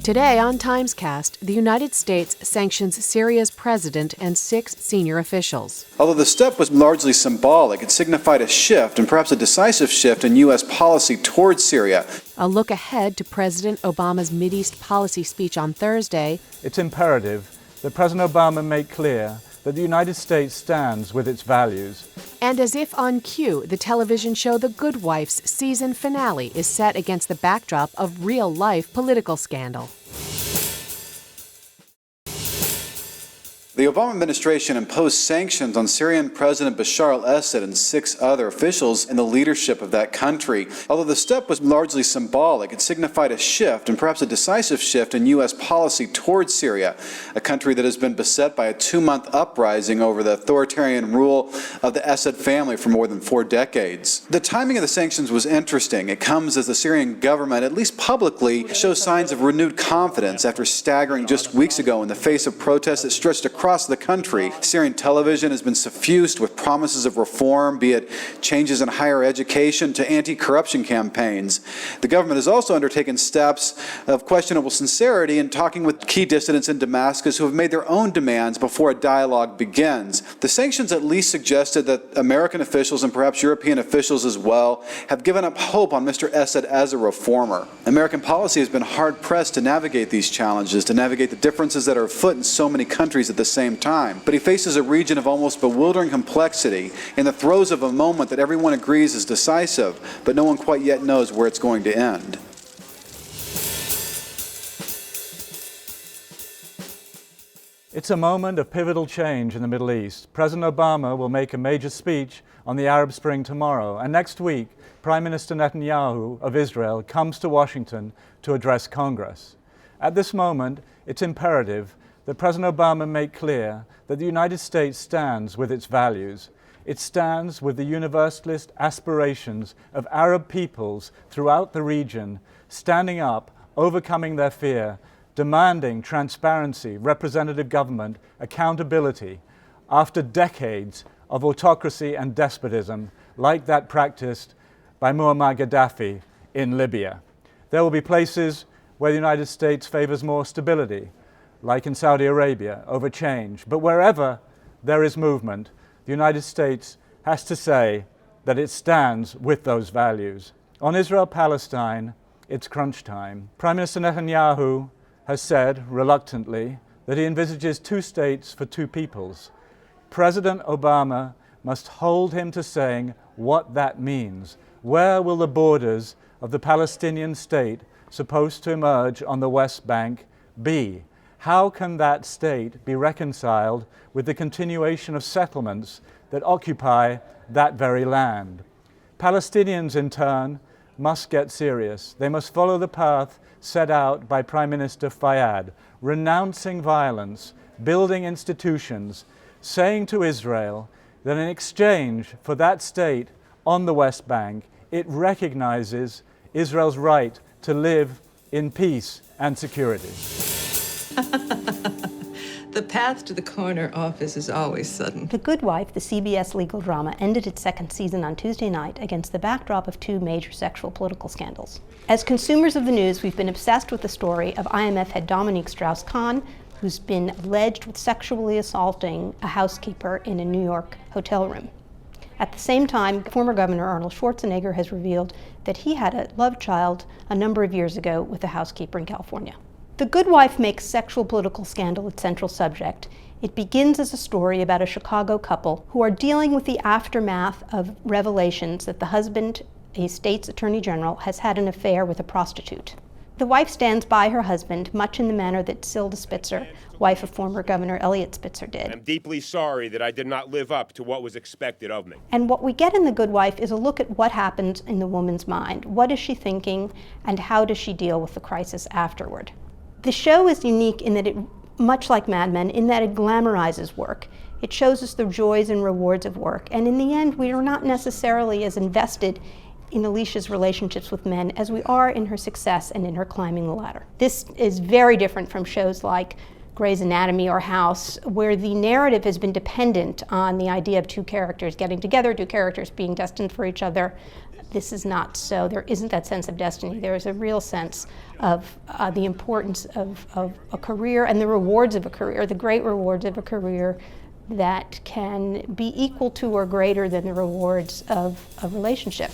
Today on TimesCast, the United States sanctions Syria's president and 6 senior officials. Although the step was largely symbolic, it signified a shift, and perhaps a decisive shift, in U.S. policy towards Syria. A look ahead to President Obama's Mideast policy speech on Thursday. It's imperative that President Obama make clear that the United States stands with its values. And as if on cue, the television show The Good Wife's season finale is set against the backdrop of real-life political scandal. The Obama administration imposed sanctions on Syrian President Bashar al-Assad and 6 other officials in the leadership of that country. Although the step was largely symbolic, it signified a shift, and perhaps a decisive shift, in U.S. policy towards Syria, a country that has been beset by a 2-month uprising over the authoritarian rule of the Assad family for more than 4 decades. The timing of the sanctions was interesting. It comes as the Syrian government, at least publicly, shows signs of renewed confidence after staggering just weeks ago in the face of protests that stretched across the country. Syrian television has been suffused with promises of reform, be it changes in higher education to anti-corruption campaigns. The government has also undertaken steps of questionable sincerity in talking with key dissidents in Damascus who have made their own demands before a dialogue begins. The sanctions at least suggested that American officials, and perhaps European officials as well, have given up hope on Mr. Assad as a reformer. American policy has been hard-pressed to navigate these challenges, to navigate the differences that are afoot in so many countries at the same time. But he faces a region of almost bewildering complexity in the throes of a moment that everyone agrees is decisive, but no one quite yet knows where it's going to end. It's a moment of pivotal change in the Middle East. President Obama will make a major speech on the Arab Spring tomorrow, and next week, Prime Minister Netanyahu of Israel comes to Washington to address Congress. At this moment, it's imperative that President Obama make clear that the United States stands with its values. It stands with the universalist aspirations of Arab peoples throughout the region, standing up, overcoming their fear, demanding transparency, representative government, accountability, after decades of autocracy and despotism like that practiced by Muammar Gaddafi in Libya. There will be places where the United States favors more stability, like in Saudi Arabia, over change. But wherever there is movement, the United States has to say that it stands with those values. On Israel-Palestine, it's crunch time. Prime Minister Netanyahu has said, reluctantly, that he envisages 2 states for 2 peoples. President Obama must hold him to saying what that means. Where will the borders of the Palestinian state supposed to emerge on the West Bank be? How can that state be reconciled with the continuation of settlements that occupy that very land? Palestinians, in turn, must get serious. They must follow the path set out by Prime Minister Fayyad, renouncing violence, building institutions, saying to Israel that in exchange for that state on the West Bank, it recognizes Israel's right to live in peace and security. The path to the corner office is always sudden. The Good Wife, the CBS legal drama, ended its 2nd season on Tuesday night against the backdrop of 2 major sexual political scandals. As consumers of the news, we've been obsessed with the story of IMF head Dominique Strauss-Kahn, who's been alleged with sexually assaulting a housekeeper in a New York hotel room. At the same time, former Governor Arnold Schwarzenegger has revealed that he had a love child a number of years ago with a housekeeper in California. The Good Wife makes sexual political scandal its central subject. It begins as a story about a Chicago couple who are dealing with the aftermath of revelations that the husband, a state's attorney general, has had an affair with a prostitute. The wife stands by her husband, much in the manner that Silda Spitzer, wife of former Governor Eliot Spitzer, did. I'm deeply sorry that I did not live up to what was expected of me. And what we get in The Good Wife is a look at what happens in the woman's mind. What is she thinking, and how does she deal with the crisis afterward? The show is unique in that it, much like Mad Men, in that it glamorizes work. It shows us the joys and rewards of work, and in the end, we are not necessarily as invested in Alicia's relationships with men as we are in her success and in her climbing the ladder. This is very different from shows like Grey's Anatomy or House, where the narrative has been dependent on the idea of 2 characters getting together, 2 characters being destined for each other, this is not so. There isn't that sense of destiny. There is a real sense of the importance of a career and the rewards of a career, the great rewards of a career that can be equal to or greater than the rewards of a relationship.